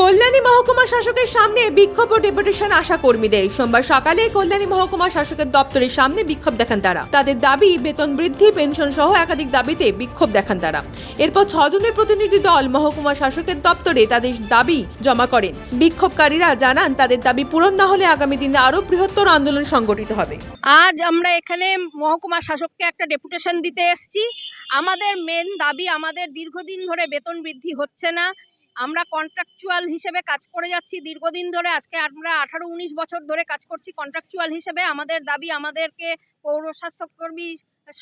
কল্যাণী মহকুমা শাসকের সামনে বিক্ষোভ ও ডেপুটেশন আশা কর্মীদের। সোমবার সকালে কল্যাণী মহকুমা শাসকের দপ্তরের সামনে বিক্ষোভ দেখান তারা। তাদের দাবি বেতন বৃদ্ধি, পেনশন সহ একাধিক দাবিতে বিক্ষোভ দেখান তারা। এরপর 6 জনের প্রতিনিধি দল মহকুমা শাসকের দপ্তরে তাদের দাবি জমা করেন। বিক্ষোভকারীরা জানান তাদের দাবি পূরণ না হলে আগামী দিনে আরো বৃহত্তর আন্দোলন সংগঠিত হবে। আজ আমরা এখানে মহকুমা শাসককে একটা ডেপুটেশন দিতে এসেছি। আমাদের মেন দাবি, আমাদের দীর্ঘদিন ধরে বেতন বৃদ্ধি হচ্ছে না। আমরা কন্ট্রাকচুয়াল হিসেবে কাজ করে যাচ্ছি দীর্ঘদিন ধরে। আজকে আমরা 18-19 বছর ধরে কাজ করছি কন্ট্রাকচুয়াল হিসেবে। আমাদের দাবি, আমাদেরকে পৌর স্বাস্থ্যকর্মী,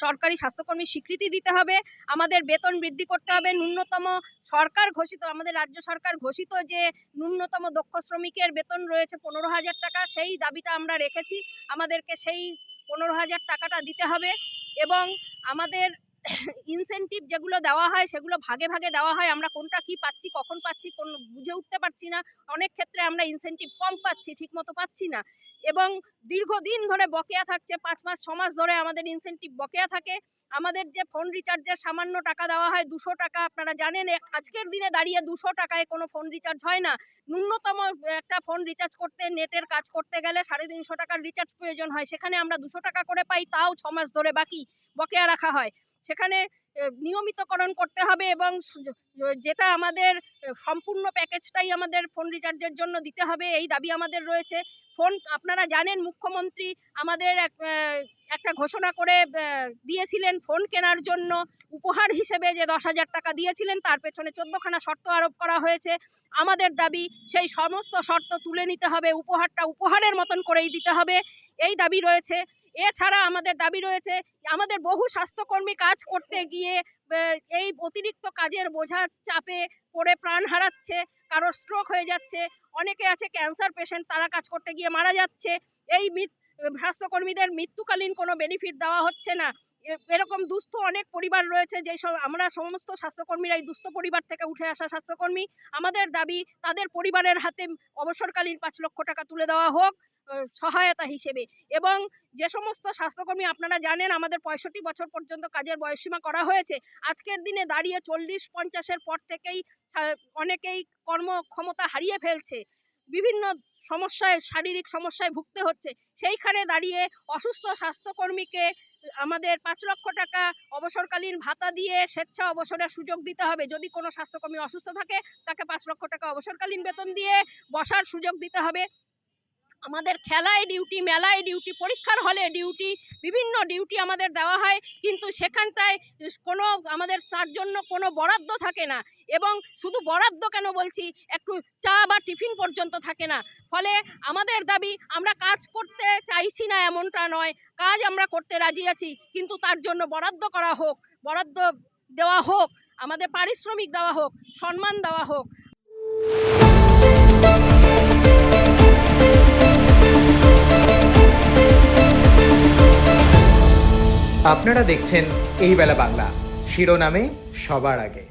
সরকারি স্বাস্থ্যকর্মী স্বীকৃতি দিতে হবে। আমাদের বেতন বৃদ্ধি করতে হবে। ন্যূনতম সরকার ঘোষিত, আমাদের রাজ্য সরকার ঘোষিত যে ন্যূনতম দক্ষ শ্রমিকের বেতন রয়েছে 15,000 টাকা, সেই দাবিটা আমরা রেখেছি। আমাদেরকে সেই 15,000 টাকাটা দিতে হবে এবং আমাদের ইনসেনটিভ যেগুলো দেওয়া হয় সেগুলো ভাগে ভাগে দেওয়া হয়। আমরা কোনটা কি পাচ্ছি, কখন পাচ্ছি, কোন বুঝে উঠতে পারছি না। অনেক ক্ষেত্রে আমরা ইনসেনটিভ কম পাচ্ছি, ঠিকমতো পাচ্ছি না এবং দীর্ঘদিন ধরে বকেয়া থাকছে। 5 মাস 6 মাস ধরে আমাদের ইনসেনটিভ বকেয়া থাকে। আমাদের যে ফোন রিচার্জের সামান্য টাকা দেওয়া হয় 200 টাকা, আপনারা জানেন আজকের দিনে দাঁড়িয়ে 200 টাকায় কোনো ফোন রিচার্জ হয় না। ন্যূনতম একটা ফোন রিচার্জ করতে, নেটের কাজ করতে গেলে 350 টাকার রিচার্জ প্রয়োজন হয়। সেখানে আমরা 200 টাকা করে পাই, তাও 6 মাস ধরে বাকি বকেয়া রাখা হয়। সেখানে নিয়মিতকরণ করতে হবে এবং যেটা আমাদের সম্পূর্ণ প্যাকেজটাই আমাদের ফোন রিচার্জের জন্য দিতে হবে, এই দাবি আমাদের রয়েছে। ফোন, আপনারা জানেন মুখ্যমন্ত্রী আমাদের একটা ঘোষণা করে দিয়েছিলেন ফোন কেনার জন্য উপহার হিসেবে যে 10,000 টাকা দিয়েছিলেন, তার পেছনে 14খানা শর্ত আরোপ করা হয়েছে। আমাদের দাবি সেই সমস্ত শর্ত তুলে নিতে হবে, উপহারটা উপহারের মতন করেই দিতে হবে, এই দাবি রয়েছে। এছাড়া আমাদের দাবি রয়েছে, আমাদের বহু স্বাস্থ্যকর্মী কাজ করতে গিয়ে এই অতিরিক্ত কাজের বোঝার চাপে পড়ে প্রাণ হারাচ্ছে, কারো স্ট্রোক হয়ে যাচ্ছে, অনেকে আছে ক্যান্সার পেশেন্ট, তারা কাজ করতে গিয়ে মারা যাচ্ছে। এই স্বাস্থ্যকর্মীদের মৃত্যুকালীন কোনো বেনিফিট দেওয়া হচ্ছে না। এরকম দুস্থ অনেক পরিবার রয়েছে, যেই সব আমরা সমস্ত স্বাস্থ্যকর্মীরা এই দুস্থ পরিবার থেকে উঠে আসা স্বাস্থ্যকর্মী। আমাদের দাবি তাদের পরিবারের হাতে অবসরকালীন 5 লক্ষ টাকা তুলে দেওয়া হোক সহায়তা হিসেবে। এবং যে সমস্ত স্বাস্থ্যকর্মী, আপনারা জানেন আমাদের 65 বছর পর্যন্ত কাজের বয়সসীমা করা হয়েছে। আজকের দিনে দাঁড়িয়ে 40-50-এর পর থেকেই অনেকেই কর্মক্ষমতা হারিয়ে ফেলছে, বিভিন্ন সমস্যায়, শারীরিক সমস্যায় ভুগতে হচ্ছে। সেইখানে দাঁড়িয়ে অসুস্থ স্বাস্থ্যকর্মীকে আমাদের 5 লক্ষ টাকা অবসরকালীন ভাতা দিয়ে স্বেচ্ছা অবসরের সুযোগ দিতে হবে। যদি কোনো স্বাস্থ্যকর্মী অসুস্থ থাকে, তাকে 5 লক্ষ টাকা অবসরকালীন বেতন দিয়ে বসার সুযোগ দিতে হবে। আমাদের খেলায় ডিউটি, মেলায় ডিউটি, পরীক্ষার হলে ডিউটি, বিভিন্ন ডিউটি আমাদের দেওয়া হয়, কিন্তু সেখানটায় কোনো আমাদের তার জন্য কোনো বরাদ্দ থাকে না। এবং শুধু বরাদ্দ কেন বলছি, একটু চা বা টিফিন পর্যন্ত থাকে না। ফলে আমাদের দাবি, আমরা কাজ করতে চাইছি না এমনটা নয়, কাজ আমরা করতে রাজি আছি, কিন্তু তার জন্য বরাদ্দ করা হোক, বরাদ্দ দেওয়া হোক, আমাদের পারিশ্রমিক দেওয়া হোক, সম্মান দেওয়া হোক। আপনারা দেখছেন এই বেলা বাংলা, শিরোনামে সবার আগে।